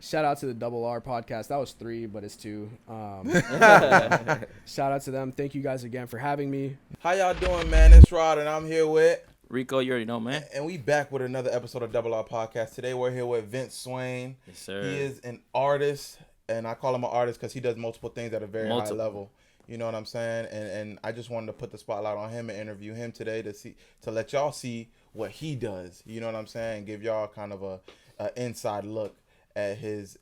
Shout out to the Double.R.Podcast. That was 3, but it's 2. Shout out to them. Thank you guys again for having me. How y'all doing, man? It's Rod, and I'm here with Rico. You already know, man. And we back with another episode of Double.R.Podcast. Today we're here with Vince Swain. Yes, sir. He is an artist, and I call him an artist because he does multiple things at a very high level. You know what I'm saying? And I just wanted to put the spotlight on him and interview him today to let y'all see what he does. You know what I'm saying? Give y'all kind of a inside look at his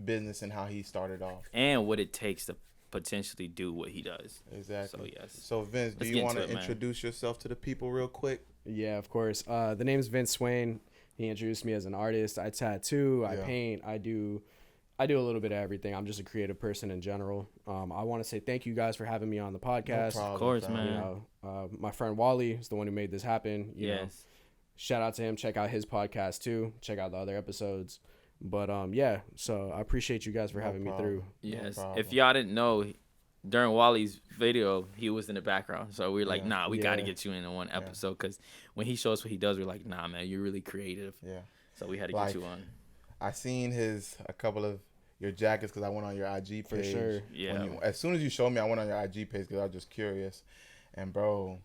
business and how he started off, and what it takes to potentially do what he does. Exactly. So yes. So Vince, do you want to introduce yourself to the people real quick? Yeah, of course. The name's Vince Swain. He introduced me as an artist. I tattoo, I paint, I do a little bit of everything. I'm just a creative person in general. I want to say thank you guys for having me on the podcast. No problem, of course, man. You know, my friend Wally is the one who made this happen. You know, shout out to him. Check out his podcast too. Check out the other episodes. But yeah, so I appreciate you guys for having me through. Yes. If y'all didn't know, during Wally's video, he was in the background. So we were like, nah, we got to get you in one episode, because when he shows what he does, we're like, nah, man, you're really creative. Yeah. So we had to get you on. I seen a couple of your jackets because I went on your IG page. For sure. Yeah. As soon as you showed me, I went on your IG page because I was just curious. And bro,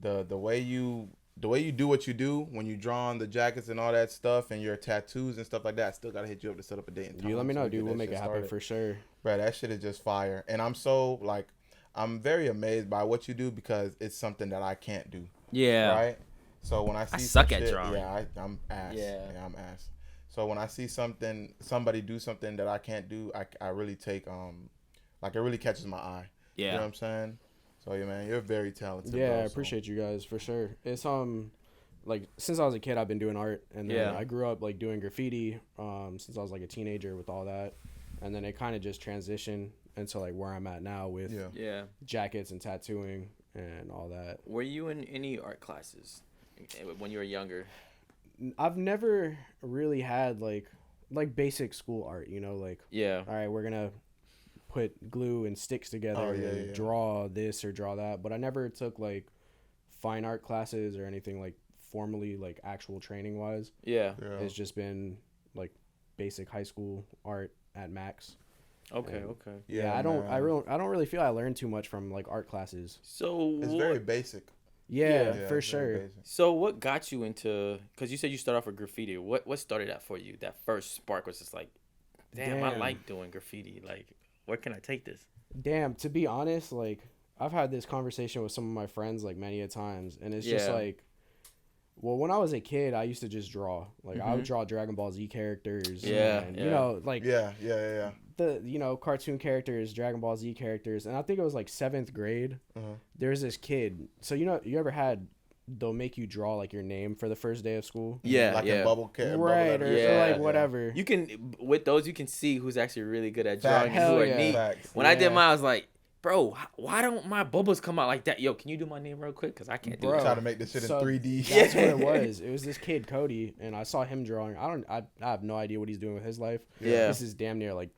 the way you do what you do when you draw on the jackets and all that stuff and your tattoos and stuff like that, I still gotta hit you up to set up a date and time. You let me know, dude. We'll make it happen for sure. Bro, that shit is just fire. And I'm very amazed by what you do because it's something that I can't do. Yeah. Right? So when I see suck at drawing. Yeah, I'm ass. Yeah, I'm ass. So when I see somebody do something that I can't do, I really take it really catches my eye. Yeah. You know what I'm saying? So yeah, man, you're very talented. Yeah, bro, I appreciate you guys for sure. It's like since I was a kid, I've been doing art, and then I grew up like doing graffiti since I was like a teenager with all that, and then it kind of just transitioned into like where I'm at now with jackets and tattooing and all that. Were you in any art classes when you were younger? I've never really had like basic school art, you know, like all right, we're gonna put glue and sticks together and draw this or draw that, but I never took like fine art classes or anything like formally, like actual training wise. It's just been like basic high school art at max. Okay. I don't really feel I learned too much from like art classes. So it's very basic. Yeah, for sure. So what got you into, because you said you started off with graffiti, what started that for you? That first spark was just like, damn. I like doing graffiti, like where can I take this? Damn, to be honest, like I've had this conversation with some of my friends like many a times, and it's just like, well, when I was a kid, I used to just draw. Like I would draw Dragon Ball Z characters. You know, like the, you know, cartoon characters, Dragon Ball Z characters, and I think it was like 7th grade. There's this kid. So you know, you ever had, they'll make you draw like your name for the first day of school. A bubble cat, right? Or like whatever. You can, with those, you can see who's actually really good at drawing. Who are neat. When I did mine, I was like, bro, why don't my bubbles come out like that? Yo, can you do my name real quick? Because I can't do it. Try to make this shit in 3D. That's what it was. It was this kid, Cody, and I saw him drawing. I have no idea what he's doing with his life. This is damn near like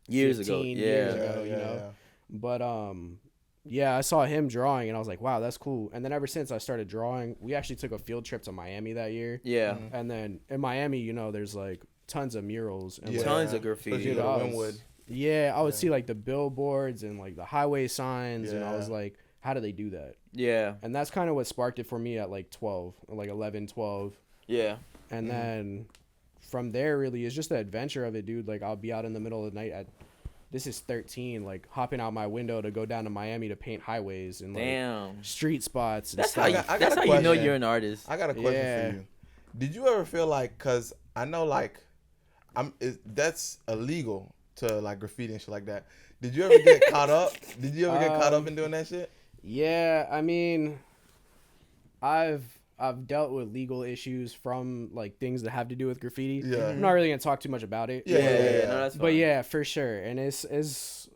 years ago, you know. But I saw him drawing, and I was like, wow, that's cool. And then ever since I started drawing, we actually took a field trip to Miami that year. And then in Miami, you know, there's like tons of murals and tons of graffiti. I would see like the billboards and like the highway signs, and I was like, how do they do that? And that's kind of what sparked it for me at like 12, like 11, 12. And then from there, really, it's just the adventure of it, dude. Like I'll be out in the middle of the night this is 13, like hopping out my window to go down to Miami to paint highways and like street spots. And that's how you know you're an artist. I got a question for you. Did you ever feel like, cause I know like that's illegal to like graffiti and shit like that. Did you ever get caught up? Did you ever get caught up in doing that shit? Yeah, I mean, I've dealt with legal issues from like things that have to do with graffiti. I'm not really gonna talk too much about it. No, that's fine. But yeah, for sure. And it's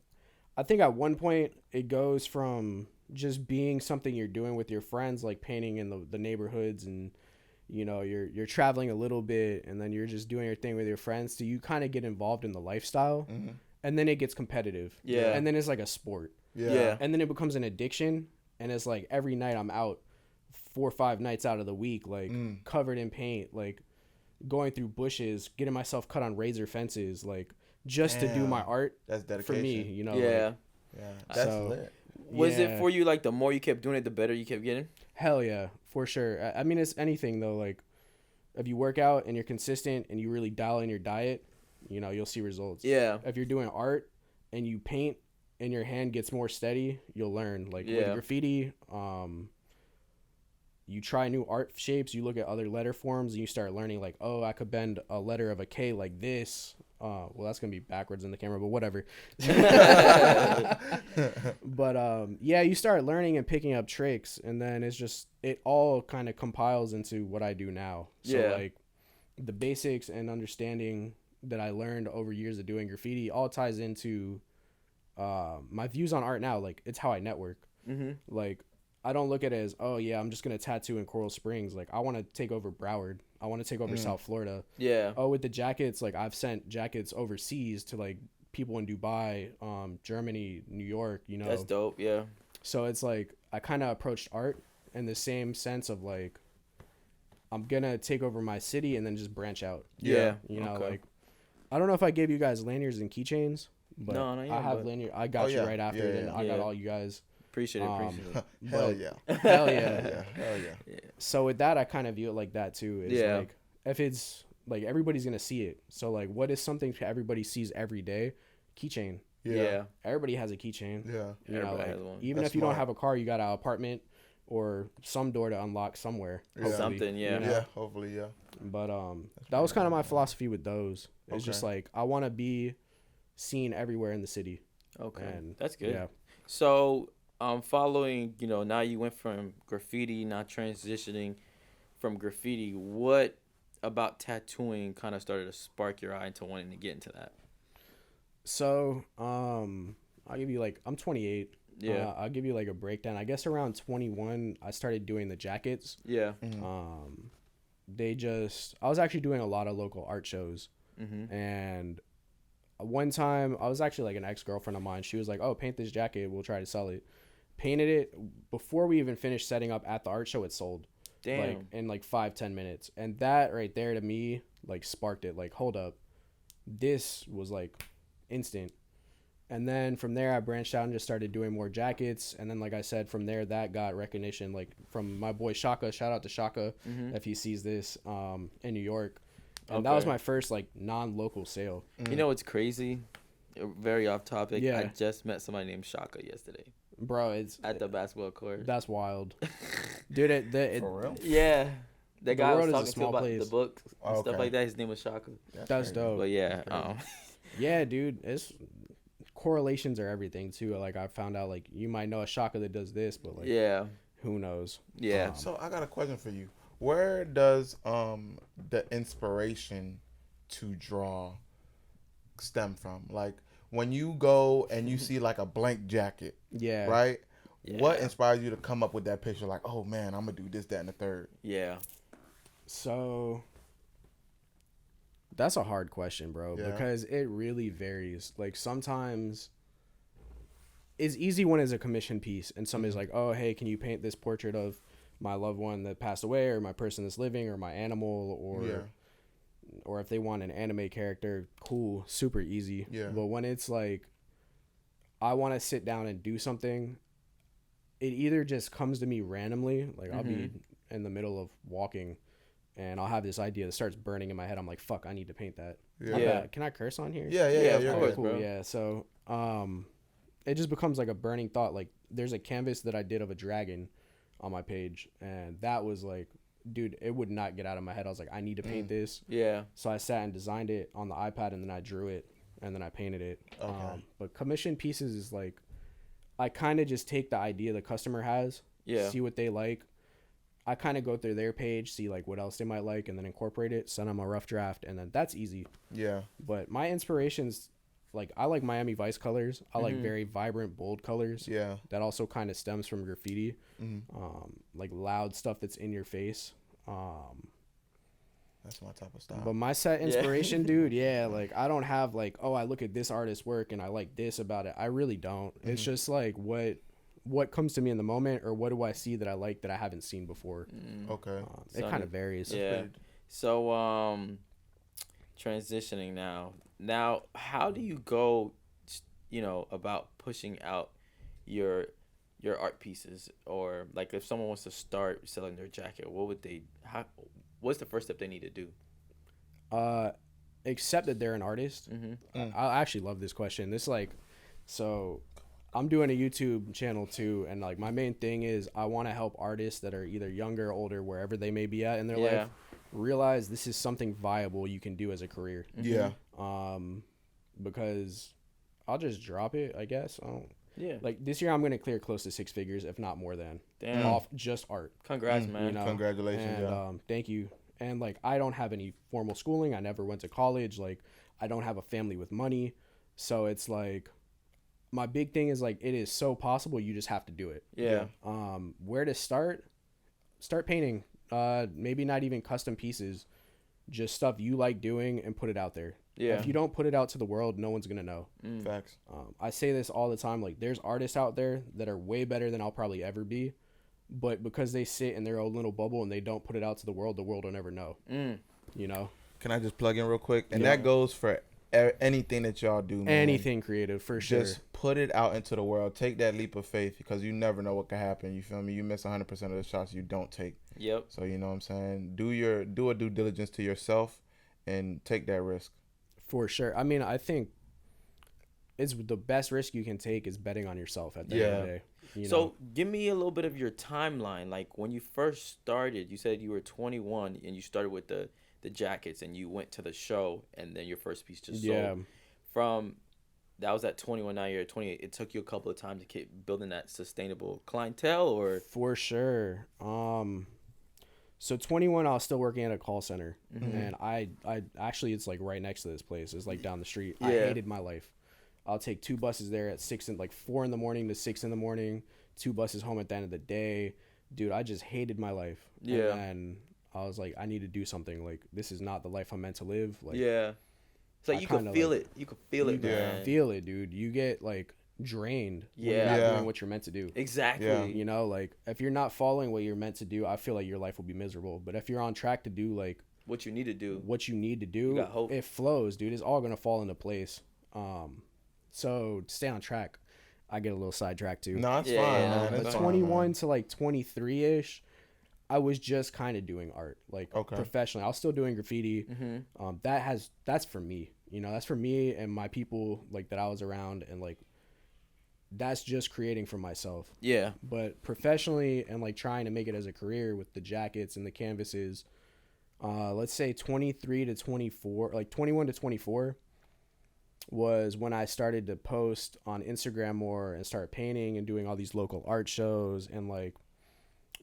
I think at one point it goes from just being something you're doing with your friends, like painting in the neighborhoods, and you know, you're traveling a little bit, and then you're just doing your thing with your friends, so you kind of get involved in the lifestyle, and then it gets competitive. And then it's like a sport. And then it becomes an addiction, and it's like every night I'm out 4 or 5 nights out of the week, like covered in paint, like going through bushes, getting myself cut on razor fences, like just to do my art. That's dedication. For me, you know. Yeah. Like, yeah. That's lit. Was it for you like the more you kept doing it, the better you kept getting? Hell yeah, for sure. I mean, it's anything though. Like, if you work out and you're consistent and you really dial in your diet, you know, you'll see results. Yeah. If you're doing art and you paint and your hand gets more steady, you'll learn. Like with graffiti, you try new art shapes, you look at other letter forms, and you start learning like, oh, I could bend a letter of a K like this. Well, that's gonna be backwards in the camera, but whatever. But yeah, you start learning and picking up tricks, and then it all kind of compiles into what I do now. So like the basics and understanding that I learned over years of doing graffiti all ties into my views on art now. Like, it's how I network. Like, I don't look at it as, oh yeah, I'm just gonna tattoo in Coral Springs. Like, I want to take over Broward. I want to take over South Florida. Yeah. Oh, with the jackets, like I've sent jackets overseas to like people in Dubai, Germany, New York. You know. That's dope. Yeah. So it's like I kind of approached art in the same sense of like, I'm gonna take over my city and then just branch out. Yeah. You know, like, I don't know if I gave you guys lanyards and keychains, but I have lanyard. I got you right after. Then I got all you guys. Appreciate it. Hell yeah. Hell yeah. Hell yeah. So with that, I kind of view it like that too. It's like, if it's like everybody's gonna see it. So like, what is something everybody sees every day? Keychain. Yeah. Everybody has a keychain. Yeah. You know, like, even if you don't have a car, you got an apartment or some door to unlock somewhere. Something. Yeah. You know? Yeah. Hopefully. Yeah. But that was kind of my philosophy with those. It's just like, I want to be seen everywhere in the city. Okay. And that's good. Yeah. So following, you know, now you went from graffiti, now transitioning from graffiti, what about tattooing kind of started to spark your eye into wanting to get into that? So I'll give you like, I'm 28. Yeah. I'll give you like a breakdown. I guess around 21 I started doing the jackets. Yeah. I was actually doing a lot of local art shows. And one time I was actually like an ex-girlfriend of mine. She was like, oh, paint this jacket, we'll try to sell it. Painted it. Before we even finished setting up at the art show, it sold. Damn. Like in like 5-10 minutes. And that right there to me like sparked it. Like, hold up, this was like instant. And then from there I branched out and just started doing more jackets. And then, like I said, from there that got recognition, like from my boy Shaka. Shout out to Shaka if he sees this, in New York. And that was my first like non-local sale. You know what's crazy? Very off topic. Yeah. I just met somebody named Shaka yesterday. Bro, it's at the basketball court. That's wild. Dude, for real? Yeah. That guy was talking to about place. the books and stuff like that. His name was Shaka. That's dope. But yeah. Yeah, dude. It's correlations are everything too. Like, I found out like you might know a Shaka that does this, but like who knows? Yeah. So I got a question for you. Where does the inspiration to draw stem from? Like, when you go and you see like a blank jacket, right? Yeah. What inspires you to come up with that picture? Like, oh man, I'm gonna do this, that, and the third. Yeah. So that's a hard question, bro, because it really varies. Like, sometimes it's easy when it's a commission piece and somebody's like, oh, hey, can you paint this portrait of my loved one that passed away, or my person that's living, or my animal, or if they want an anime character, cool, super easy. Yeah. But when it's like, I want to sit down and do something, it either just comes to me randomly. Like, I'll be in the middle of walking and I'll have this idea that starts burning in my head. I'm like, fuck, I need to paint that. Yeah. Can I curse on here? Yeah. Of course, cool, bro. Yeah. So, it just becomes like a burning thought. Like, there's a canvas that I did of a dragon on my page, and that was like, dude, it would not get out of my head. I was like, I need to paint this. Yeah. So I sat and designed it on the iPad, and then I drew it, and then I painted it. Okay. But commission pieces is like, I kind of just take the idea the customer has, see what they like. I kind of go through their page, see like what else they might like, and then incorporate it, send them a rough draft, and then that's easy. Yeah. But my inspirations, like, I like Miami Vice colors. I like very vibrant, bold colors. Yeah. That also kind of stems from graffiti. Like loud stuff that's in your face. That's my type of style. But my set inspiration, dude, like, I don't have like, oh, I look at this artist's work and I like this about it. I really don't. It's just like what comes to me in the moment, or what do I see that I like that I haven't seen before. Okay. It kind of varies. Yeah. So transitioning now. Now, how do you go, about pushing out your art pieces, or like if someone wants to start selling their jacket, what's the first step they need to do? Accept that they're an artist. Mm-hmm. I actually love this question. So I'm doing a YouTube channel too, and like my main thing is I want to help artists that are either younger or older, wherever they may be at in their life, realize this is something viable you can do as a career. Yeah. Because I'll just drop it, I guess. Yeah. Like this year, I'm gonna clear close to 6 figures, if not more than. Damn. Off just art. Congrats, man. Congratulations. And thank you. And like I don't have any formal schooling. I never went to college. Like I don't have a family with money, so it's like my big thing is like it is so possible. You just have to do it. Yeah. Where to start? Start painting. Maybe not even custom pieces, just stuff you like doing and put it out there. Yeah. If you don't put it out to the world, no one's gonna know. Facts. I say this all the time. Like there's artists out there that are way better than I'll probably ever be, but because they sit in their own little bubble and they don't put it out to the world will never know. You know. Can I just plug in real quick? And that goes for anything that y'all do, man. Anything creative, for sure. Just put it out into the world. Take that leap of faith, because you never know what can happen. You feel me? You miss 100% of the shots you don't take. Yep. So you know what I'm saying? Do a due diligence to yourself and take that risk. For sure. I mean, I think it's the best risk you can take is betting on yourself at the end of the day. So give me a little bit of your timeline. Like when you first started, you said you were 21 and you started with the jackets and you went to the show and then your first piece just sold. From that was at 21, now you're at 28. It took you a couple of times to keep building that sustainable clientele, or? For sure. So 21, I was still working at a call center, and I actually, it's like right next to this place. It's like down the street. I hated my life. I'll take 2 buses there at 4 in the morning to 6 in the morning, 2 buses home at the end of the day. Dude, I just hated my life. Yeah. And I was like, I need to do something. Like, this is not the life I'm meant to live. Like, yeah. So you can feel it. You can feel it, man. Feel it, dude. You get like drained when you're not doing what you're meant to do. Exactly. Yeah. You know, like if you're not following what you're meant to do, I feel like your life will be miserable. But if you're on track to do like what you need to do, you got hope. It flows, dude. It's all gonna fall into place. So to stay on track, I get a little sidetracked too. No, it's fine. But 21 to like 23-ish, I was just kind of doing art, like professionally. I was still doing graffiti. That's for me. You know, that's for me and my people like that I was around, and like that's just creating for myself. Yeah. But professionally and like trying to make it as a career with the jackets and the canvases, let's say 23 to 24, like 21 to 24 was when I started to post on Instagram more and start painting and doing all these local art shows and like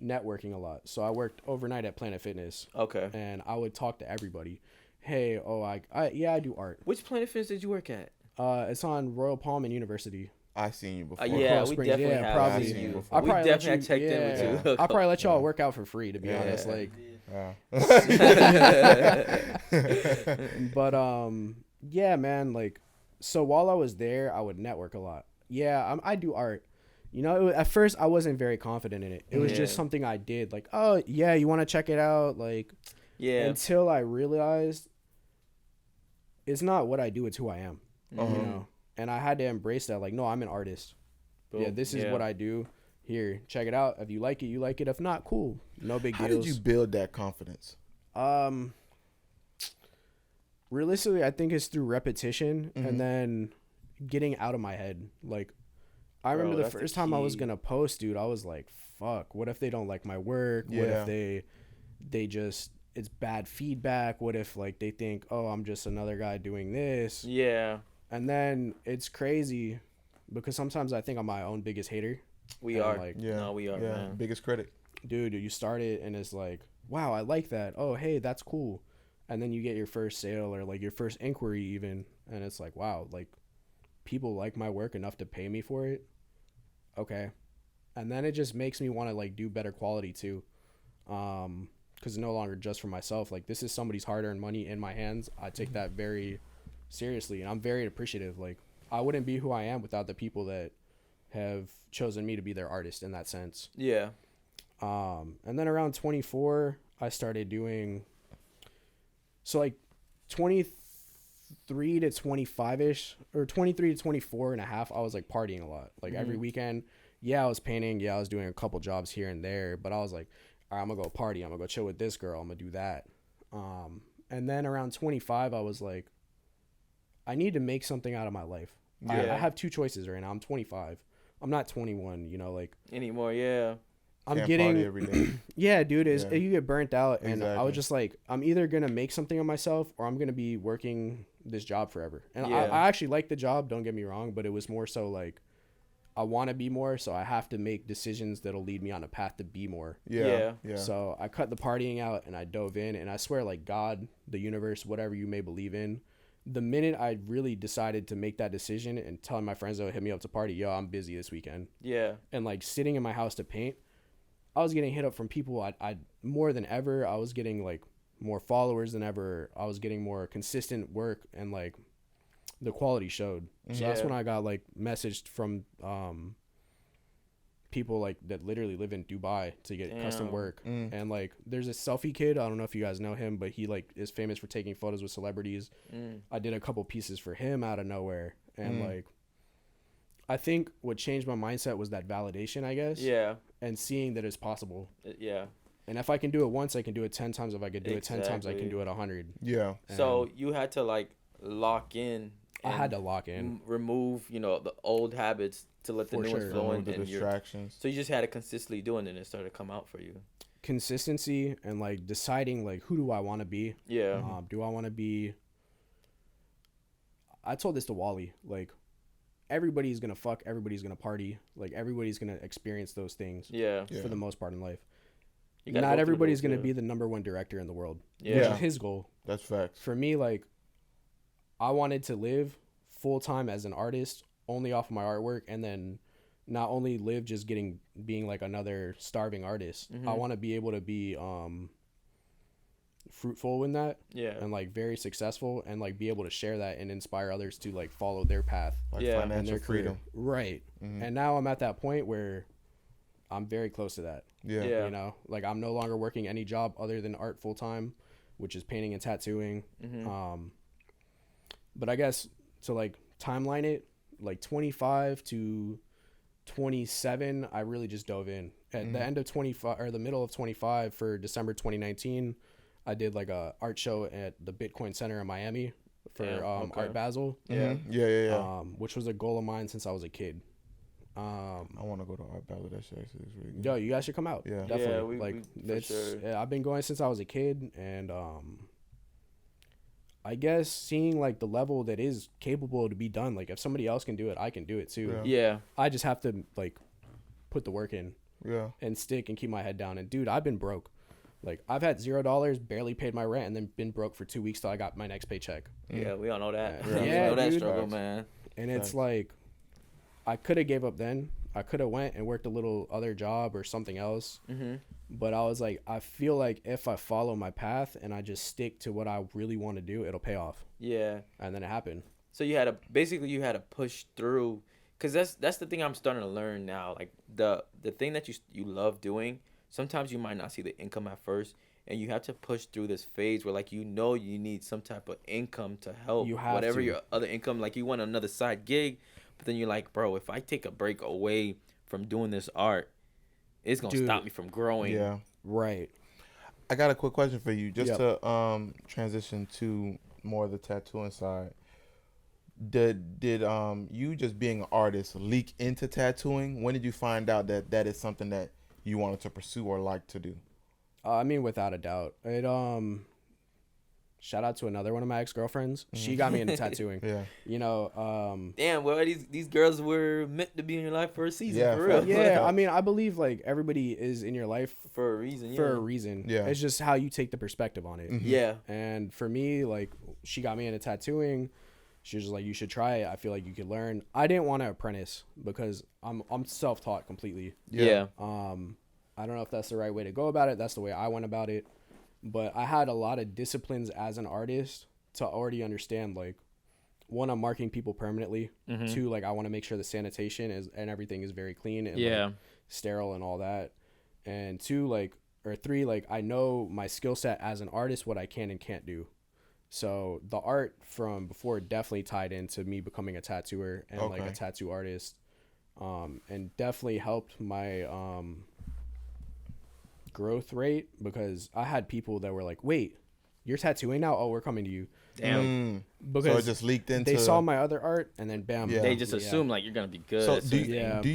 networking a lot. So I worked overnight at Planet Fitness. Okay. And I would talk to everybody. Hey, I do art. Which Planet Fitness did you work at? It's on Royal Palm and University. I've seen you before. Yeah, we definitely have. Probably. Seen you before. before. We definitely checked in with you. I'll probably let y'all work out for free, to be honest. Like, but yeah, man. Like, so while I was there, I would network a lot. Yeah, I do art. You know, at first I wasn't very confident in it. It was just something I did. Like, oh yeah, you want to check it out? Like, Until I realized it's not what I do; it's who I am. You know. And I had to embrace that. Like, no, I'm an artist. Boom. Yeah, this is what I do. Here, check it out. If you like it, you like it. If not, cool. No big deals. How did you build that confidence? Realistically, I think it's through repetition and then getting out of my head. Like, I remember the first time I was going to post, dude, I was like, fuck, what if they don't like my work? What if they just, it's bad feedback? What if, like, they think, oh, I'm just another guy doing this? Yeah. And then it's crazy because sometimes I think I'm my own biggest hater. We are. Like, no, we are, man. Biggest critic. Dude, you start it and it's like, wow, I like that. Oh, hey, that's cool. And then you get your first sale or like your first inquiry even. And it's like, wow, like people like my work enough to pay me for it. Okay. And then it just makes me want to like do better quality too. Because it's no longer just for myself. Like this is somebody's hard-earned money in my hands. I take that very seriously, and I'm very appreciative. Like I wouldn't be who I am without the people that have chosen me to be their artist in that sense. Yeah. And then around 24, I started doing So like 23 to 25-ish or 23 to 24 and a half, I was like partying a lot. Like every weekend, I was painting. I was doing a couple jobs here and there, but I was like, all right, I'm gonna go party. I'm gonna go chill with this girl. I'm gonna do that. And then around 25, I was like, I need to make something out of my life. I have two choices right now. I'm 25. I'm not 21, you know, like anymore. Yeah. I'm Can't getting party every day. yeah, dude, you get burnt out. And Exactly. I was just like, I'm either going to make something of myself or I'm going to be working this job forever. And I actually like the job. Don't get me wrong. But it was more so like, I want to be more. So I have to make decisions that'll lead me on a path to be more. Yeah. So I cut the partying out and I dove in, and I swear, like God, the universe, whatever you may believe in, the minute I really decided to make that decision and telling my friends that would hit me up to party, yo, I'm busy this weekend. Yeah. And like sitting in my house to paint, I was getting hit up from people I more than ever. I was getting like more followers than ever. I was getting more consistent work, and like the quality showed. So that's when I got like messaged from people like that literally live in Dubai to get custom work. And like there's a selfie kid, I don't know if you guys know him, but he like is famous for taking photos with celebrities. I did a couple pieces for him out of nowhere, and like I think what changed my mindset was that validation, I guess. Yeah. And seeing that it's possible. Yeah. And if I can do it once, I can do it 10 times. If I could do it 10 times, I can do it 100. Yeah. So you had to like lock in. I had to lock in. Remove, the old habits to let the new ones flow in. The distractions. So you just had to consistently doing it, and it started to come out for you. Consistency and like deciding like who do I want to be? Yeah. Do I want to be? I told this to Wally. Like everybody's gonna fuck. Everybody's gonna party. Like everybody's gonna experience those things. Yeah. For the most part in life. Not Not everybody's gonna be the number one director in the world. Yeah. Which is his goal. That's facts. For me, like I wanted to live full time as an artist, only off of my artwork, and then not only live just being like another starving artist. I want to be able to be fruitful in that, and like very successful, and like be able to share that and inspire others to like follow their path, like financial freedom. Right. And now I'm at that point where I'm very close to that. Yeah. You know, like I'm no longer working any job other than art full time, which is painting and tattooing. But I guess to like timeline it, like 25 to 27, I really just dove in. At the end of 25 or the middle of 25 for December 2019, I did like a art show at the Bitcoin Center in Miami for Art Basel. Yeah. Which was a goal of mine since I was a kid. I want to go to Art Basel. That shit actually is really good. Yo, you guys should come out. Yeah, definitely. For sure. Yeah, I've been going since I was a kid, and I guess seeing like the level that is capable to be done. Like if somebody else can do it, I can do it too. Yeah. I just have to like put the work in. Yeah. And stick and keep my head down. And dude, I've been broke. Like I've had $0, barely paid my rent, and then been broke for 2 weeks till I got my next paycheck. Yeah, we all know that. Yeah, We know that dude. struggle, man. And it's like, I could have gave up then. I could have went and worked a little other job or something else. But I was like, I feel like if I follow my path and I just stick to what I really want to do, it'll pay off. Yeah. And then it happened. So you had to push through, because that's the thing I'm starting to learn now. Like the thing that you love doing, sometimes you might not see the income at first, and you have to push through this phase where like you need some type of income to help whatever your other income. Like you want another side gig, but then you're like, bro, if I take a break away from doing this art, it's gonna stop me from growing. Yeah. Right. I got a quick question for you, just to transition to more of the tattooing side. Did you just being an artist leak into tattooing? When did you find out that is something that you wanted to pursue or like to do? I mean, without a doubt. It shout out to another one of my ex-girlfriends. She got me into tattooing. Yeah. You know, damn, well, these girls were meant to be in your life for a season, for real. Yeah, I mean, I believe like everybody is in your life for a reason. For a reason. Yeah. It's just how you take the perspective on it. Yeah. And for me, like, she got me into tattooing. She was just like, you should try it. I feel like you could learn. I didn't want to apprentice because I'm self-taught completely. Yeah. I don't know if that's the right way to go about it. That's the way I went about it. But I had a lot of disciplines as an artist to already understand, like, one, I'm marking people permanently. Two, like, I want to make sure the sanitation and everything is very clean and like, sterile and all that. And two, like, or three, like, I know my skill set as an artist, what I can and can't do. So the art from before definitely tied into me becoming a tattooer and like a tattoo artist, and definitely helped my growth rate, because I had people that were like, wait, you're tattooing now? Oh, we're coming to you. Damn. Because so it just leaked into. They saw my other art, and then bam. Yeah. They just assume like you're gonna be good. So at do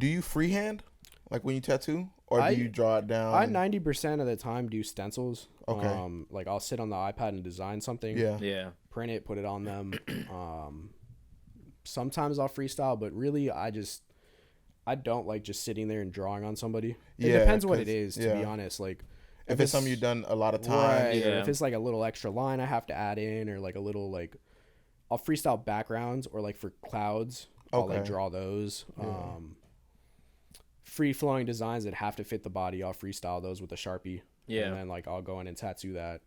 you freehand, like when you tattoo, or do you draw it down? I 90% of the time do stencils. Okay. Like I'll sit on the iPad and design something. Yeah. Print it, put it on them. Sometimes I'll freestyle, but really I don't like just sitting there and drawing on somebody. It depends what it is, to be honest. Like if it's something you've done a lot of times, right, if it's like a little extra line I have to add in, or like a little like, I'll freestyle backgrounds, or like for clouds, I'll like draw those. Free flowing designs that have to fit the body, I'll freestyle those with a Sharpie. Yeah. And then like I'll go in and tattoo that.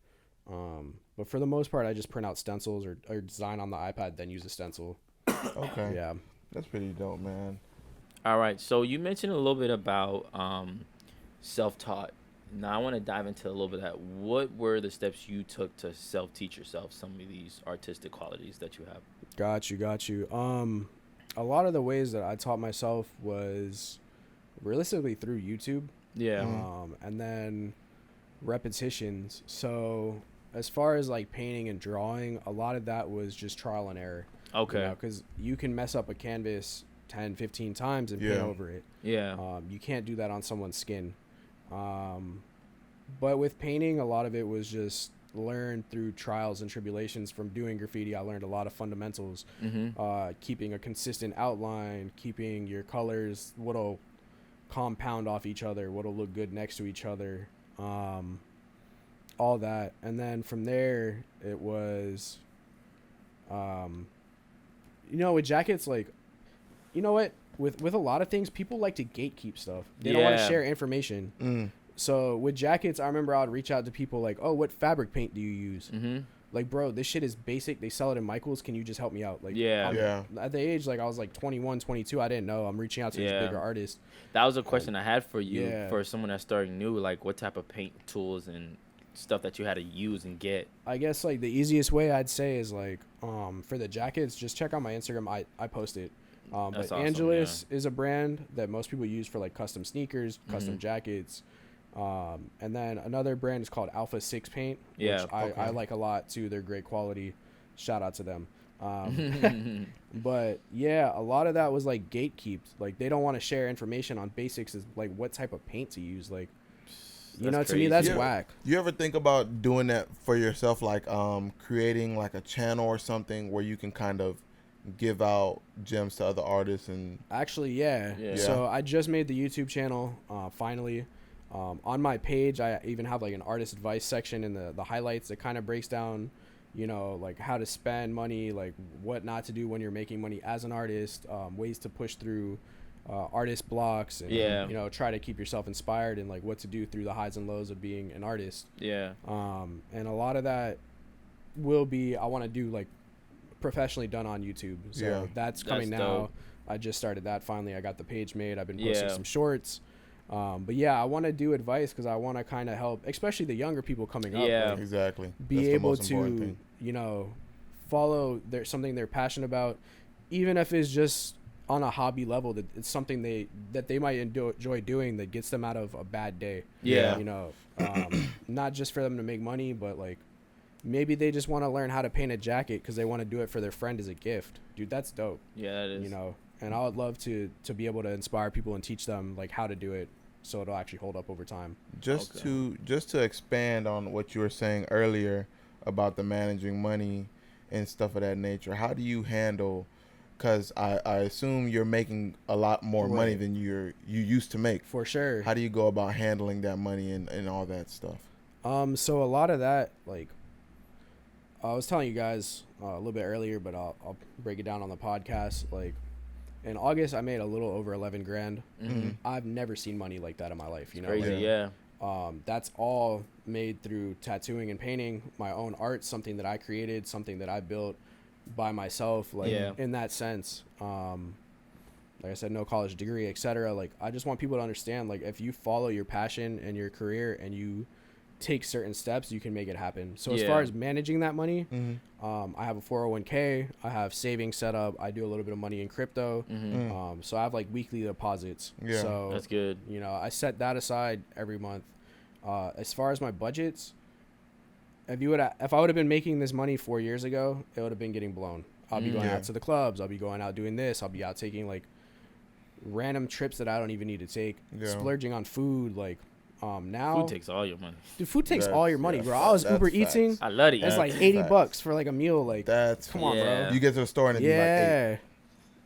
But for the most part, I just print out stencils or design on the iPad, then use a stencil. Okay. Yeah. That's pretty dope, man. All right. So you mentioned a little bit about self-taught. Now I want to dive into a little bit of that. What were the steps you took to self-teach yourself some of these artistic qualities that you have? Got you. A lot of the ways that I taught myself was realistically through YouTube. Yeah. And then repetitions. So as far as like painting and drawing, a lot of that was just trial and error. Okay. Because you can mess up a canvas 10, 15 times and paint over it. Yeah. You can't do that on someone's skin. But with painting, a lot of it was just learned through trials and tribulations. From doing graffiti, I learned a lot of fundamentals. Keeping a consistent outline, keeping your colors, what'll compound off each other, what'll look good next to each other, all that. And then from there, it was, with jackets, like, with a lot of things, people like to gatekeep stuff. They don't want to share information. So with jackets, I remember I'd reach out to people like, oh, what fabric paint do you use? Like, bro, this shit is basic. They sell it in Michael's. Can you just help me out? Like, at the age, like, I was like 21, 22. I didn't know. I'm reaching out to these bigger artists. That was a question I had for you, for someone that's starting new. Like, what type of paint tools and stuff that you had to use and get? I guess, like, the easiest way I'd say is, like, for the jackets, just check out my Instagram. I post it. But awesome, Angelus is a brand that most people use for, like, custom sneakers, custom jackets. And then another brand is called Alpha 6 Paint, which I like a lot too. They're great quality. Shout out to them. But yeah, a lot of that was like gatekeep. Like, they don't want to share information on basics, is like what type of paint to use. Like, to me, that's whack. You ever think about doing that for yourself? Like, creating like a channel or something where you can kind of give out gems to other artists? And actually, so I just made the YouTube channel, finally. On my page, I even have like an artist advice section in the highlights that kind of breaks down, like how to spend money, like what not to do when you're making money as an artist, ways to push through artist blocks, and try to keep yourself inspired, and like what to do through the highs and lows of being an artist. And a lot of that will be, I want to do like professionally done on YouTube. So that's coming now. Dope. I just started that finally. I got the page made. I've been posting some shorts. But yeah, I want to do advice because I want to kind of help, especially the younger people coming up. Yeah, like, exactly. Be That's able to, follow something they're passionate about, even if it's just on a hobby level. That it's something that they might enjoy doing that gets them out of a bad day. Yeah. Not just for them to make money, but like maybe they just want to learn how to paint a jacket because they want to do it for their friend as a gift. Dude, that's dope. Yeah, that is. And I would love to be able to inspire people and teach them like how to do it, so it'll actually hold up over time. Just to expand on what you were saying earlier about the managing money and stuff of that nature, how do you handle, because I assume you're making a lot more money than you used to make. For sure. How do you go about handling that money and all that stuff? So a lot of that, like I was telling you guys a little bit earlier, but I'll break it down on the podcast. Like, in August, I made a little over 11 grand. I've never seen money like that in my life. Crazy, that's all made through tattooing and painting, my own art, something that I created, something that I built by myself. Like, in that sense, like I said, no college degree, etc. Like, I just want people to understand, like, if you follow your passion and your career and you take certain steps, you can make it happen. So as far as managing that money, I have a 401k, I have savings set up, I do a little bit of money in crypto. So I have like weekly deposits. So that's good. You know, I set that aside every month. As far as my budgets, if I would have been making this money 4 years ago, it would have been getting blown. I'll be going out to the clubs, I'll be going out doing this, I'll be out taking like random trips that I don't even need to take, splurging on food, like now food takes all your money. Dude, food takes all your money, bro. I was Uber eating. I love it. It's like $80 for like a meal. Like, come on, bro. You get to the store and it's like $8.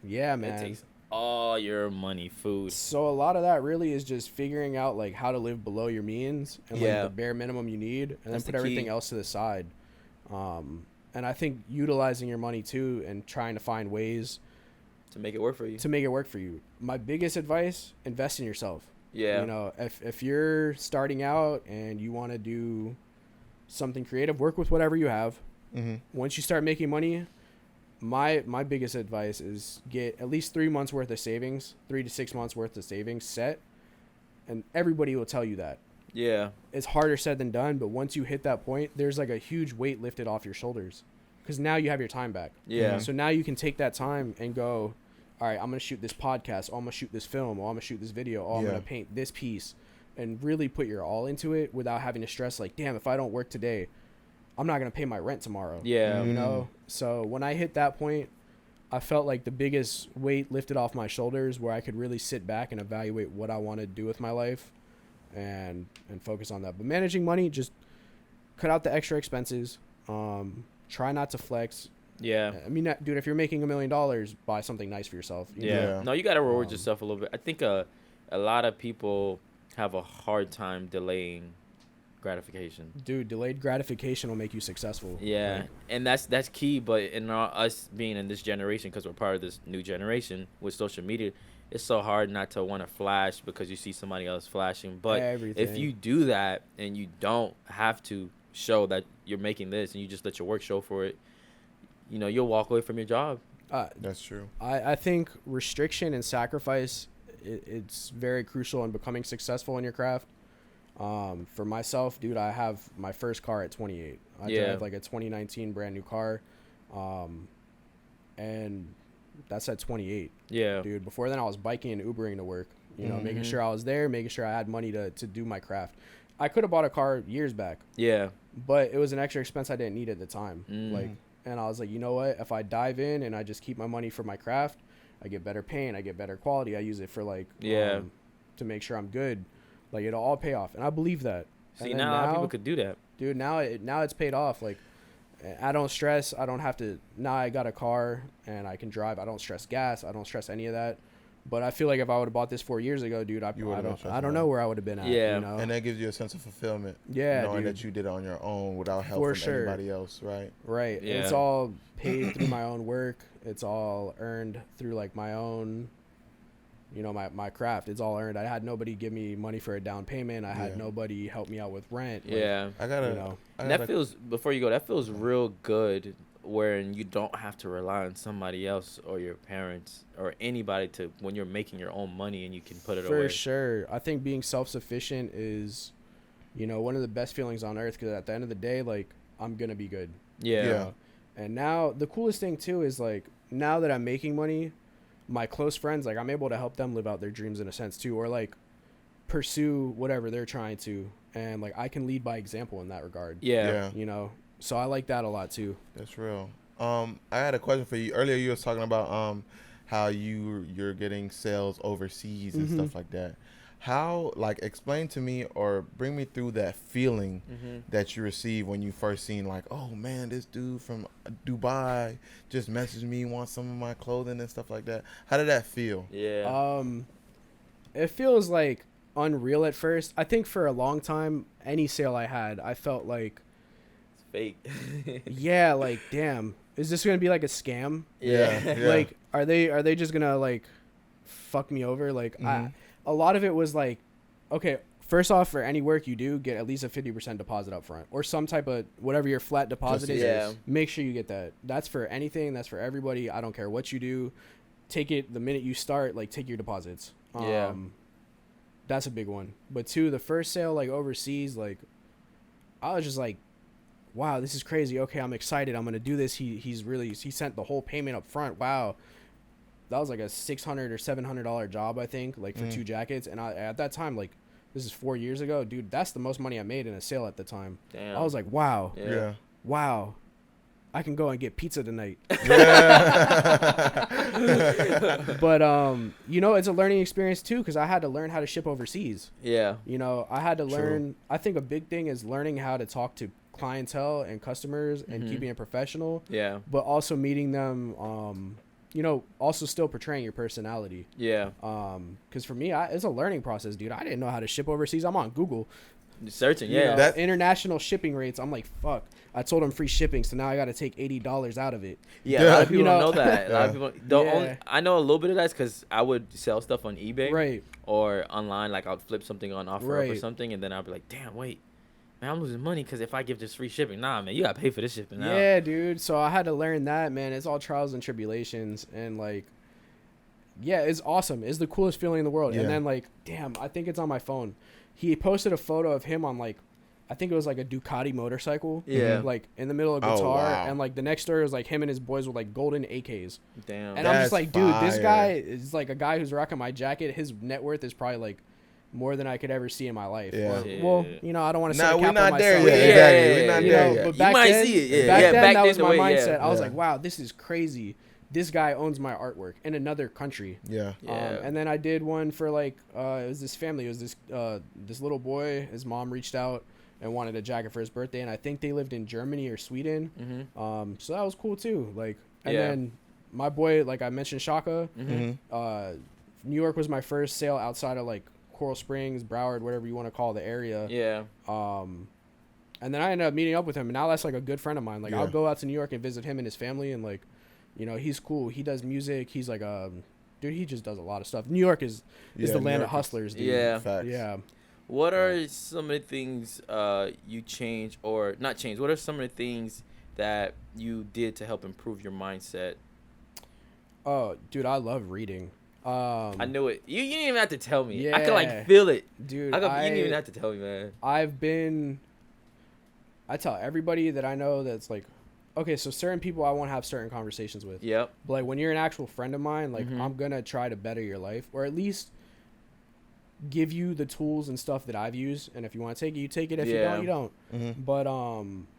Yeah, man. It takes all your money, food. So a lot of that really is just figuring out like how to live below your means and like the bare minimum you need, and then put everything else to the side. And I think utilizing your money too and trying to find ways to make it work for you. My biggest advice: invest in yourself. Yeah. You know, if you're starting out and you want to do something creative, work with whatever you have. Once you start making money, my biggest advice is get at least 3 months worth of savings, 3 to 6 months worth of savings set, and everybody will tell you that. Yeah. It's harder said than done, but once you hit that point, there's like a huge weight lifted off your shoulders because now you have your time back. Yeah. So now you can take that time and go, all right, I'm going to shoot this podcast. Oh, I'm going to shoot this film. Oh, I'm going to shoot this video. Oh, I'm going to paint this piece, and really put your all into it without having to stress like, damn, if I don't work today, I'm not going to pay my rent tomorrow. Yeah. You know? So when I hit that point, I felt like the biggest weight lifted off my shoulders where I could really sit back and evaluate what I want to do with my life and focus on that. But managing money, just cut out the extra expenses. Try not to flex. Yeah. I mean, dude, if you're making $1 million, buy something nice for yourself. You know? No, you got to reward yourself a little bit. I think a lot of people have a hard time delaying gratification. Dude, delayed gratification will make you successful. Yeah. Right? And that's key. But in us being in this generation, because we're part of this new generation with social media, it's so hard not to want to flash because you see somebody else flashing. But if you do that and you don't have to show that you're making this and you just let your work show for it, you know, you'll walk away from your job. That's true. I think restriction and sacrifice, it's very crucial in becoming successful in your craft. For myself, dude, I have my first car at 28. I drive like a 2019 brand new car. And that's at 28. Yeah. Dude, before then I was biking and Ubering to work, you know, making sure I was there, making sure I had money to do my craft. I could have bought a car years back. Yeah. But it was an extra expense I didn't need at the time. And I was like, you know what? If I dive in and I just keep my money for my craft, I get better paint, I get better quality. I use it for like, to make sure I'm good. Like, it'll all pay off. And I believe that. See, now a lot of people could do that. Dude, now it's paid off. Like, I don't stress. I don't have to. Now I got a car and I can drive. I don't stress gas. I don't stress any of that. But I feel like if I would have bought this 4 years ago, dude, I don't know where I would have been at. Yeah. You know? And that gives you a sense of fulfillment. Yeah, knowing dude. that you did it on your own without help from anybody else, right? Right. Yeah. And it's all paid through my own work. It's all earned through like my own, you know, my craft. It's all earned. I had nobody give me money for a down payment. I had nobody help me out with rent. Yeah. That feels, before you go, that feels real good wherein you don't have to rely on somebody else or your parents or anybody to when you're making your own money and you can put it away. For sure. I think being self-sufficient is, you know, one of the best feelings on earth because at the end of the day, like, I'm going to be good. Yeah. You know? And now the coolest thing too is like now that I'm making money, my close friends, like I'm able to help them live out their dreams in a sense too, or like pursue whatever they're trying to. And like I can lead by example in that regard. Yeah. You know, so I like that a lot too. That's real. I had a question for you. Earlier you was talking about how you're getting sales overseas and stuff like that. How, like, explain to me or bring me through that feeling that you received when you first seen, like, oh man, this dude from Dubai just messaged me, wants some of my clothing and stuff like that. How did that feel? Yeah. It feels like unreal at first. I think for a long time, any sale I had, I felt like it's fake. Yeah, like, damn, is this gonna be like a scam? Yeah. Like, are they just gonna like fuck me over? Like, a lot of it was like, okay, first off, for any work you do, get at least a 50% deposit up front or some type of whatever your flat deposit is. Yeah. Make sure you get that. That's for anything. That's for everybody. I don't care what you do. Take it the minute you start. Like, take your deposits. Yeah. That's a big one. But two, the first sale like overseas, like I was just like, wow, this is crazy. Okay, I'm excited. I'm gonna do this. He sent the whole payment up front. Wow. That was like a $600 or $700 job, I think, like for 2 jackets. And at that time, like, this is 4 years ago, dude, that's the most money I made in a sale at the time. Damn. I was like, wow. Yeah. Wow. I can go and get pizza tonight. Yeah. But, you know, it's a learning experience too, because I had to learn how to ship overseas. Yeah. You know, I had to learn. I think a big thing is learning how to talk to clientele and customers and keeping it professional. Yeah. But also meeting them, you know, also still portraying your personality. Yeah. Because for me, it's a learning process, dude. I didn't know how to ship overseas. I'm on Google Searching, you yeah. know, international shipping rates. I'm like, fuck. I told them free shipping, so now I got to take $80 out of it. Yeah, a lot of people You know? don't know that. A lot of people don't. Yeah. I know a little bit of that because I would sell stuff on eBay, Right. or online. Like I'll flip something on OfferUp or Right. something, and then I'll be like, damn, wait, man, I'm losing money because if I give this free shipping, nah, man, you gotta pay for this shipping now. Yeah, dude. So I had to learn that, man. It's all trials and tribulations, and like, yeah, it's awesome. It's the coolest feeling in the world. Yeah. And then like, damn, I think it's on my phone. He posted a photo of him on like, I think it was like a Ducati motorcycle. Yeah. Like in the middle of Oh, guitar, wow. and like the next story was like him and his boys with like golden AKs. Damn. And I'm just That's like, dude, this fire. guy is like a guy who's rocking my jacket. His net worth is probably like more than I could ever see in my life. Yeah. Or, Yeah. well, you know, I don't want to say Nah, cap we're on not there myself. yet. Yeah, Exactly. yeah, We're not You there know, yet. but You back might then, see it, yeah. back Yeah, then back that then was the my way, mindset. yeah. I was Yeah. like, wow, this is crazy. This guy owns my artwork in another country. Yeah. Yeah. And then I did one for like, it was this family. It was this little boy. His mom reached out and wanted a jacket for his birthday, and I think they lived in Germany or Sweden. Mm-hmm. So that was cool too. Like, and Yeah. then my boy, like I mentioned, Shaka. Mm-hmm. New York was my first sale outside of like Coral Springs, Broward, whatever you want to call the area. Yeah. And then I ended up meeting up with him, and now that's like a good friend of mine. Like Yeah. I'll go out to New York and visit him and his family, and like, you know, he's cool. He does music. He's like dude, he just does a lot of stuff. New York is Yeah, the New land York of hustlers, dude. Yeah. Facts. Yeah. What are some of the things you change or not change? What are some of the things that you did to help improve your mindset? Oh, dude, I love reading. I knew it. You didn't even have to tell me. I could Yeah. like feel it. Dude, You didn't even have to tell me, man. I tell everybody that I know that's like, okay, so certain people I won't have certain conversations with. Yep. But like when you're an actual friend of mine, like Mhm. I'm gonna try to better your life, or at least give you the tools and stuff that I've used. And if you want to take it, you take it. If you Yeah. don't, you don't. Mm-hmm. But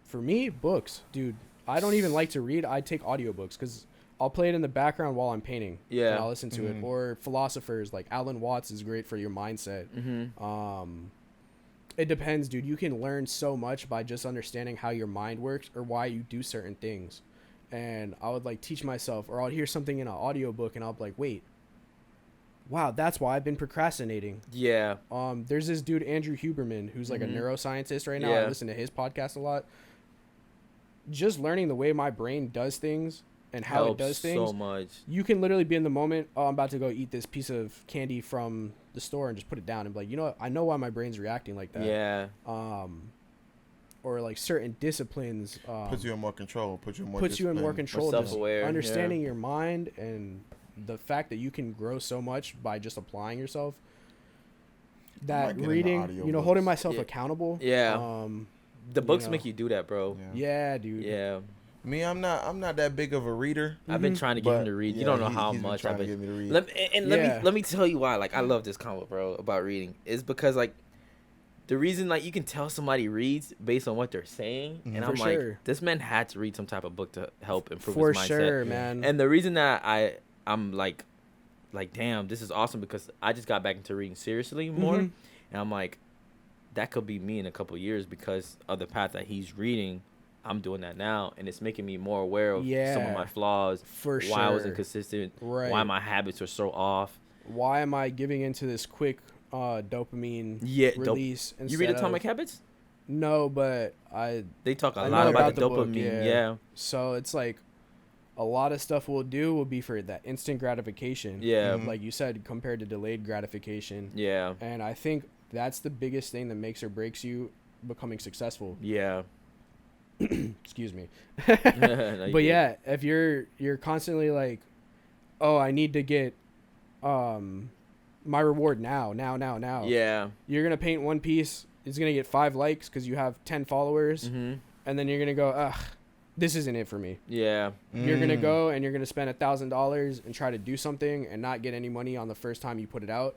for me, books, dude. I don't even like to read. I take audiobooks because I'll play it in the background while I'm painting. Yeah. And I'll listen to it. Or philosophers like Alan Watts is great for your mindset. Mm-hmm. It depends, dude. You can learn so much by just understanding how your mind works or why you do certain things. And I would like teach myself, or I'll hear something in an audiobook and I'll be like, wait, wow, that's why I've been procrastinating. Yeah. There's this dude, Andrew Huberman, who's like a neuroscientist right now. Yeah. I listen to his podcast a lot. Just learning the way my brain does things and how Helps it does things. so much. You can literally be in the moment, oh, I'm about to go eat this piece of candy from the store and just put it down and be like, you know what? I know why my brain's reacting like that. Yeah. Or like certain disciplines Puts you in more control. Puts you in more control. Just self-aware, understanding your mind and the fact that you can grow so much by just applying yourself. That might get into reading, you know, holding audiobooks. myself Yeah. accountable. Yeah. The books know. make you do that, bro. Yeah, dude. Yeah. Me, I'm not that big of a reader. I've been trying to get him to read. You don't know how he's been much trying I've to been. get me to read. Let me tell you why. Like I love this convo, bro, about reading. Is because like the reason like you can tell somebody reads based on what they're saying, and For I'm sure. like, this man had to read some type of book to help improve For his mindset. sure, man. And the reason that I'm like damn, this is awesome because I just got back into reading seriously more, Mhm. and I'm like, that could be me in a couple of years because of the path that he's reading. I'm doing that now, and it's making me more aware of some of Yeah. my flaws, For why I was sure. inconsistent, Right. why my habits are so off. Why am I giving into this quick dopamine Yeah, release? You read instead Atomic of- Habits? No, but They talk a I lot know about the about the book, dopamine. yeah. So it's like a lot of stuff we'll do will be for that instant gratification. Yeah. Like you said, compared to delayed gratification. Yeah. And I think that's the biggest thing that makes or breaks you becoming successful. Yeah. Excuse me. No, you But good. yeah, if you're constantly like, oh, I need to get my reward now. Yeah. You're gonna paint one piece. is going to get 5 likes because you have 10 followers. Mm-hmm. And then you're going to go, ugh, this isn't it for me. Yeah. You're going to go and you're going to spend $1,000 and try to do something and not get any money on the first time you put it out.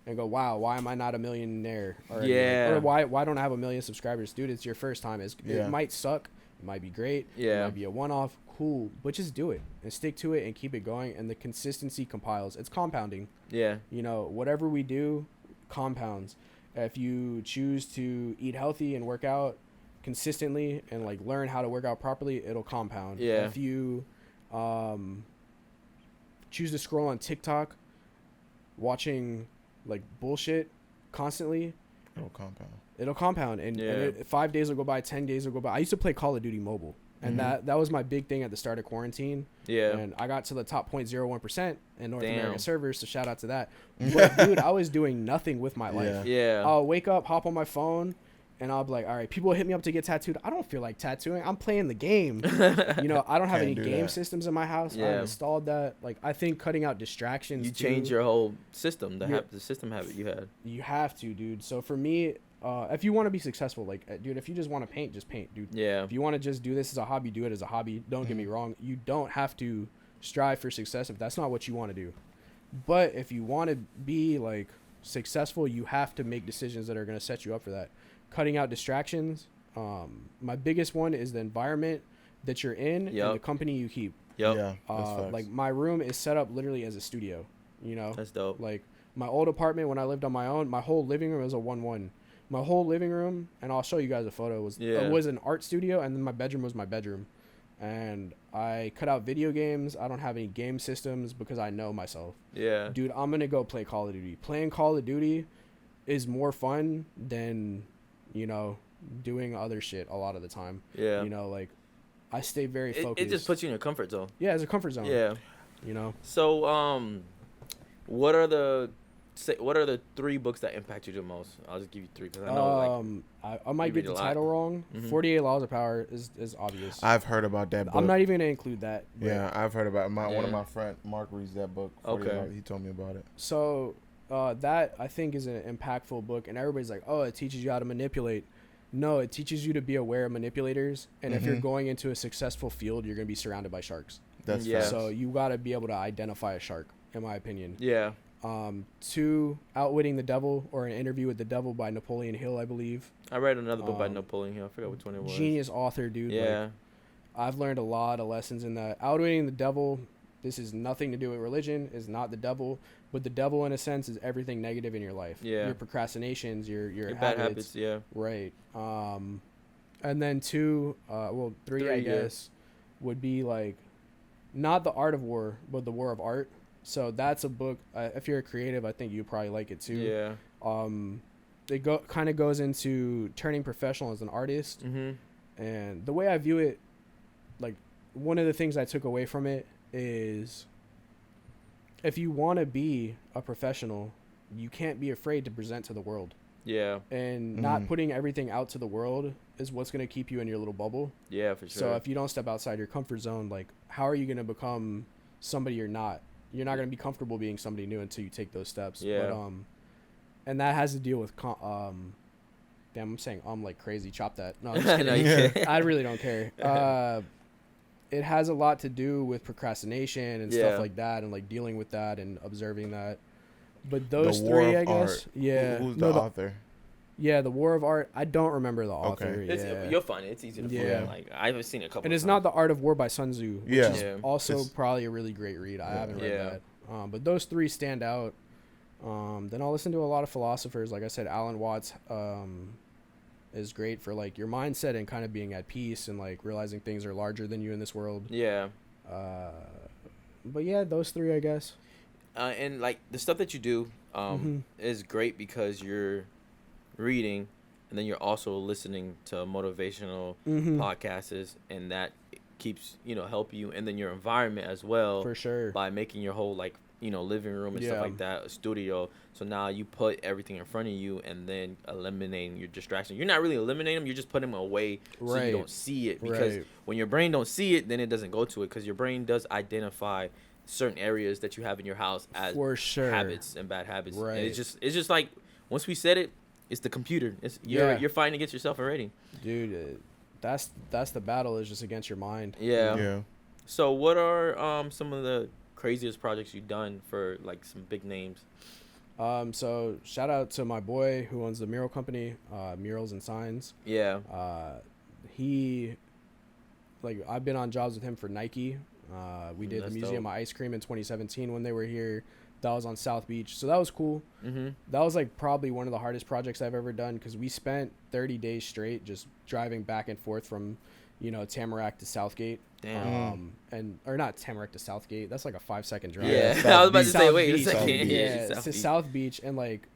And go, wow, why am I not a millionaire already? Yeah. Or why don't I have 1 million subscribers? Dude, it's your first time. It might suck. It might be great. Yeah. It might be a one-off. Cool. But just do it and stick to it and keep it going. And the consistency compiles. It's compounding. Yeah. You know, whatever we do compounds. If you choose to eat healthy and work out consistently and like learn how to work out properly, it'll compound. Yeah. If you choose to scroll on TikTok watching like bullshit constantly, it'll compound and 5 days will go by, 10 days will go by. I used to play Call of Duty Mobile, and that was my big thing at the start of quarantine. Yeah. And I got to the top 0.01% in North American servers, so shout out to that. But dude, I was doing nothing with my life. Yeah. I'll wake up, hop on my phone, and I'll be like, all right, people hit me up to get tattooed. I don't feel like tattooing. I'm playing the game. You know, I don't have any game systems in my house. I installed that. Like, I think cutting out distractions. You change your whole system, the system habit you had. You have to, dude. So for me, if you want to be successful, like, dude, if you just want to paint, just paint, dude. Yeah. If you want to just do this as a hobby, do it as a hobby. Don't get me wrong. You don't have to strive for success if that's not what you want to do. But if you want to be, like, successful, you have to make decisions that are going to set you up for that. Cutting out distractions. My biggest one is the environment that you're in and the company you keep. Yep. Yeah, like my room is set up literally as a studio. You know, that's dope. Like my old apartment when I lived on my own, my whole living room was a 1-1. My whole living room, and I'll show you guys a photo. It was an art studio, and then my bedroom was my bedroom. And I cut out video games. I don't have any game systems because I know myself. Yeah. Dude, I'm gonna go play Call of Duty. Playing Call of Duty is more fun than, you know, doing other shit a lot of the time. Yeah. You know, like, I stay very focused. It just puts you in your comfort zone. Yeah, it's a comfort zone. Yeah. You know? So, what are the 3 books that impact you the most? I'll just give you 3 because I know, I might get the title wrong. 48 Laws of Power is obvious. I've heard about that book. I'm not even going to include that. Yeah, I've heard about it. One of my friends, Mark, reads that book. Okay. He told me about it. So, that, I think, is an impactful book, and everybody's like, oh, it teaches you how to manipulate. No, it teaches you to be aware of manipulators, and if you're going into a successful field, you're going to be surrounded by sharks. That's So you got to be able to identify a shark, in my opinion. Yeah. 2, Outwitting the Devil, or An Interview with the Devil by Napoleon Hill, I believe. I read another book by Napoleon Hill. I forgot which one it was. Genius author, dude. Yeah. Like, I've learned a lot of lessons in that. Outwitting the Devil, this is nothing to do with religion, is not the devil, but the devil, in a sense, is everything negative in your life. Yeah. Your procrastinations, your bad habits, yeah. Right. And then 2, 3, I guess, would be, like, not The Art of War, but The War of Art. So that's a book. If you're a creative, I think you probably like it too. Yeah. It kind of goes into turning professional as an artist, and the way I view it, like, one of the things I took away from it is, if you want to be a professional, you can't be afraid to present to the world. Yeah. And not putting everything out to the world is what's going to keep you in your little bubble. Yeah, for sure. So if you don't step outside your comfort zone, like, how are you going to become somebody you're not? You're not going to be comfortable being somebody new until you take those steps. Yeah. But, and that has to deal with, damn, I'm saying like crazy. Chop that. No, I'm just kidding. No, you can't. I really don't care. It has a lot to do with procrastination and stuff like that, and like dealing with that and observing that. But those 3, I guess. Art. Yeah. Who's the author? Yeah, The War of Art. I don't remember the author. Okay. Yeah. You'll find it. It's easy to find. Yeah. Like, I haven't seen it a couple. And it's times. not The Art of War by Sun Tzu, which is also It's probably a really great read. I haven't read Yeah. that. But those 3 stand out. Then I'll listen to a lot of philosophers. Like I said, Alan Watts is great for, like, your mindset and kind of being at peace and, like, realizing things are larger than you in this world. Yeah. But yeah, those 3, I guess. And, like, the stuff that you do is great because you're reading, and then you're also listening to motivational podcasts, and that keeps, help you, and then your environment as well. For sure. By making your whole, like, living room and stuff like that, a studio. So now you put everything in front of you and then eliminating your distraction. You're not really eliminating them. You're just putting them away so you don't see it. Because when your brain don't see it, then it doesn't go to it, because your brain does identify certain areas that you have in your house as for sure habits and bad habits. Right. And it's just like, once we said it, it's the computer. You're fighting against yourself already, dude. That's the battle is just against your mind. Yeah. So what are some of the craziest projects you've done for like some big names? So shout out to my boy who owns the mural company, Murals and Signs. Yeah. I've been on jobs with him for Nike. We did the Museum of Ice Cream in 2017 when they were here. That was on South Beach, so that was cool. That was like probably one of the hardest projects I've ever done because we spent 30 days straight just driving back and forth from, Tamarack to Southgate. Damn. Or not Tamarack to Southgate. That's like a 5-second drive. Yeah, I was about to say, wait a second. Yeah, to South Beach, and like,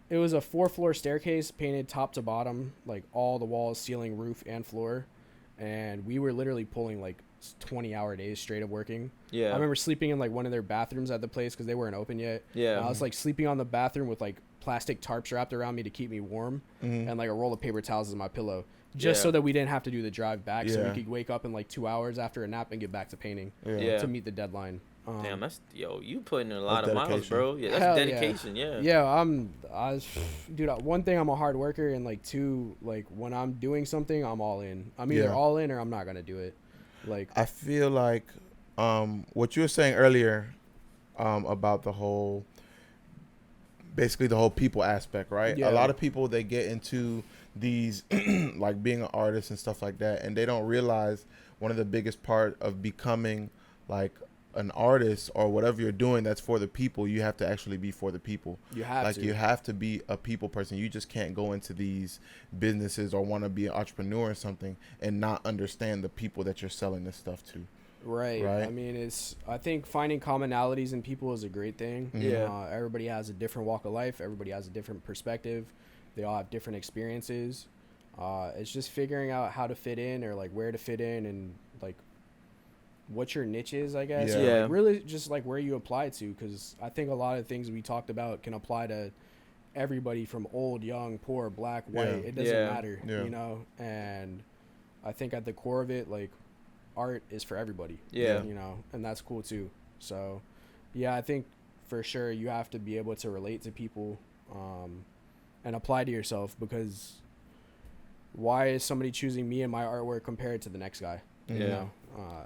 it was a 4-floor staircase painted top to bottom, like all the walls, ceiling, roof, and floor, and we were literally pulling like 20-hour days straight of working. Yeah. I remember sleeping in like one of their bathrooms at the place because they weren't open yet. Yeah. And I was like sleeping on the bathroom with like plastic tarps wrapped around me to keep me warm, and like a roll of paper towels as my pillow, just so that we didn't have to do the drive back, so we could wake up in like 2 hours after a nap and get back to painting to meet the deadline. Damn, you putting in a lot of miles, bro. Yeah, that's dedication. Dude, one thing, I'm a hard worker, and like two, like when I'm doing something, I'm all in. I'm either all in or I'm not gonna do it. Like, I feel like what you were saying earlier about the whole people aspect, right? A lot of people, they get into these like being an artist and stuff like that, and they don't realize one of the biggest part of becoming like an artist or whatever you're doing that's for the people, you have to actually be for the people. You have to be a people person. You just can't go into these businesses or want to be an entrepreneur or something and not understand the people that you're selling this stuff to. Right. I mean, I think finding commonalities in people is a great thing. Everybody has a different walk of life. Everybody has a different perspective. They all have different experiences. It's just figuring out how to fit in, or like where to fit in, and like what your niche is, I guess. Like really just like where you apply to, because I think a lot of things we talked about can apply to everybody from old, young, poor, black, white. It doesn't matter, and I think at the core of it, like, art is for everybody, and that's cool too. So I think for sure you have to be able to relate to people and apply to yourself, because why is somebody choosing me and my artwork compared to the next guy?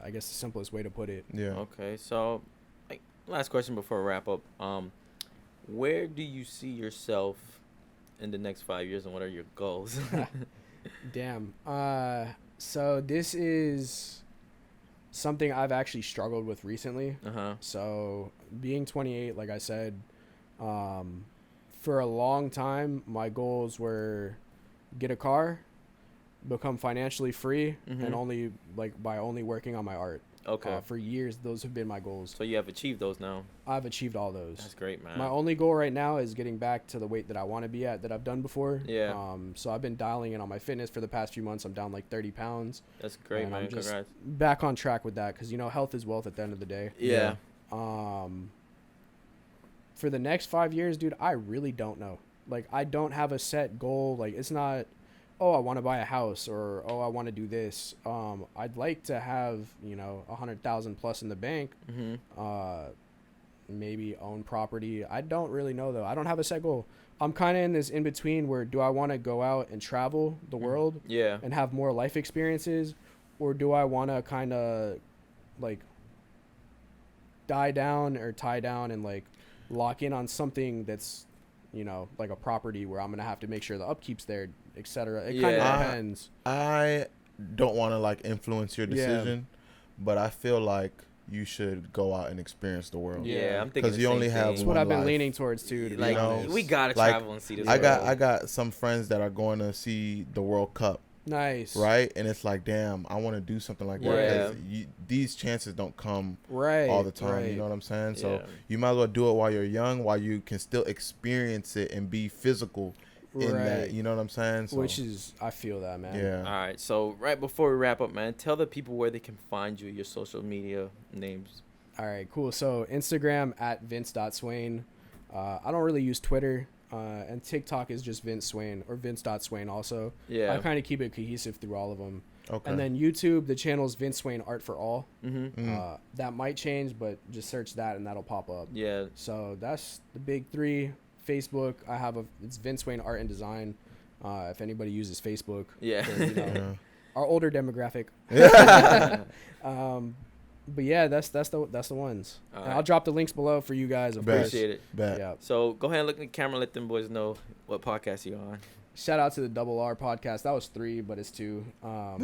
I guess the simplest way to put it. Okay, so like, last question before we wrap up. Where do you see yourself in the next 5 years, and what are your goals? Damn. So this is something I've actually struggled with recently. So being 28, like I said, for a long time my goals were get a car, become financially free, and only working on my art. For years, those have been my goals. So you have achieved those now? I've achieved all those. That's great, man. My only goal right now is getting back to the weight that I want to be at, that I've done before. So I've been dialing in on my fitness for the past few months. I'm down like 30 pounds. That's great, man. I'm just Congrats. back on track with that, because health is wealth at the end of the day. For the next 5 years, dude, I really don't know. Like, I don't have a set goal. Like, it's not, I want to buy a house, or I want to do this. I'd like to have 100,000 plus in the bank. Maybe own property. I don't really know, though. I don't have a set goal. I'm kind of in this in between where, do I want to go out and travel the world and have more life experiences, or do I want to kind of like tie down and like lock in on something that's like a property where I'm gonna have to make sure the upkeep's there, etc. It kind of depends. I don't want to like influence your decision, but I feel like you should go out and experience the world. I'm thinking because you only have that's what I've been leaning towards too. To like, we gotta travel and see this. I got some friends that are going to see the World Cup. Nice. Right? And it's like, damn, I want to do something like that, because these chances don't come all the time. You know what I'm saying? So you might as well do it while you're young, while you can still experience it and be physical in that. You know what I'm saying? So, which is, I feel that, man. Yeah. All right. So right before we wrap up, man, tell the people where they can find you, your social media names. All right, cool. So Instagram at Vince.Swain. I don't really use Twitter. And TikTok is just Vince Swain, or Vince.Swain also. I kind of keep it cohesive through all of them. And then YouTube, the channel is Vince Swain Art for All. That might change, but just search that and that'll pop up. So that's the big three. Facebook. I have it's Vince Swain Art and Design. If anybody uses Facebook, Yeah. Our older demographic. But yeah, that's the ones. And I'll drop the links below for you guys. Appreciate it. Yeah. So go ahead and look in the camera. Let them boys know what podcast you're on. Shout out to the Double.R.Podcast. That was 3, but it's 2. Shout